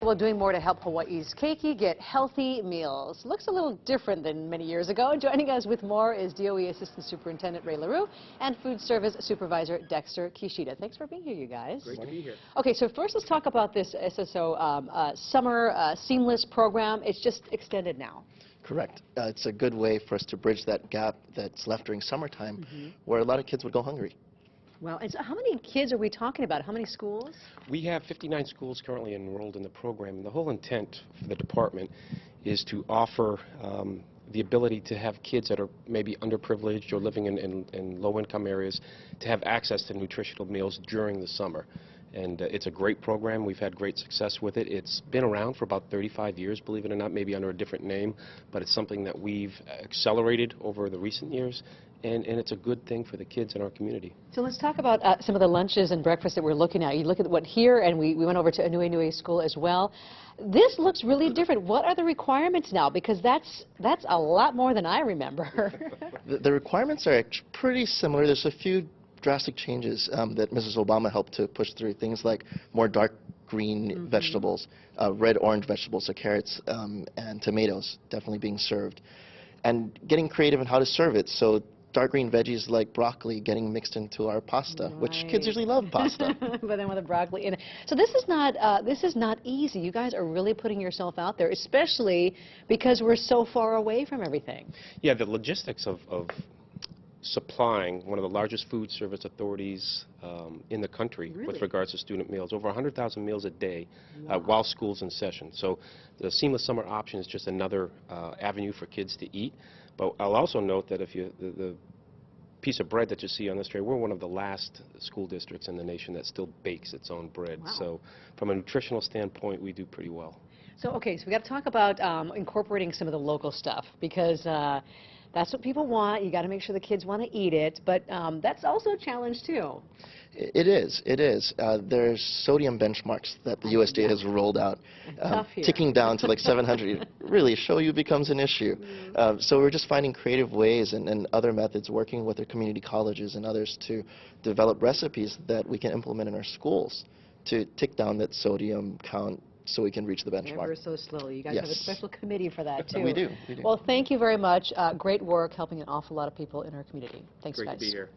well, doing more to help Hawaii's keiki get healthy meals. Looks a little different than many years ago. Joining us with more is DOE Assistant Superintendent Ray LaRue and Food Service Supervisor Dexter Kishida. Thanks for being here, you guys. Great to be here. Okay, so first let's talk about this SSO summer seamless program. It's just extended now. Correct. It's a good way for us to bridge that gap that's left during summertime where a lot of kids would go hungry. Well, and so how many kids are we talking about? How many schools? We have 59 schools currently enrolled in the program, and the whole intent for the department is to offer the ability to have kids that are maybe underprivileged or living in low-income areas to have access to nutritional meals during the summer. And it's a great program. We've had great success with it. It's been around for about 35 years, believe it or not, maybe under a different name, but it's something that we've accelerated over the recent years, and it's a good thing for the kids in our community. So let's talk about some of the lunches and breakfasts that we're looking at. You look at what here, and we went over to Inui School as well. This looks really different. What are the requirements now? Because that's a lot more than I remember. The requirements are pretty similar. There's a few drastic changes that Mrs. Obama helped to push through, things like more dark green vegetables, red-orange vegetables, so carrots and tomatoes definitely being served, and getting creative in how to serve it. So dark green veggies like broccoli getting mixed into our pasta, which kids usually love pasta. But then with the broccoli in it. So this is not easy. You guys are really putting yourself out there, especially because we're so far away from everything. Yeah, the logistics of supplying one of the largest food service authorities in the country with regards to student meals, over 100,000 meals a day while school's in session. So the seamless summer option is just another avenue for kids to eat. But I'll also note that if the piece of bread that you see on this tray, we're one of the last school districts in the nation that still bakes its own bread. Wow. So from a nutritional standpoint, we do pretty well. So okay, so we got to talk about incorporating some of the local stuff, because that's what people want. You got to make sure the kids want to eat it, but that's also a challenge too. It is. There's sodium benchmarks that the USDA has rolled out, ticking down to like 700. Really, show you becomes an issue. So we're just finding creative ways and other methods, working with our community colleges and others to develop recipes that we can implement in our schools to tick down that sodium count, so we can reach the benchmark. Ever so slowly. You guys have a special committee for that, too. We do. Well, thank you very much. Great work helping an awful lot of people in our community. Thanks, guys. Great to be here.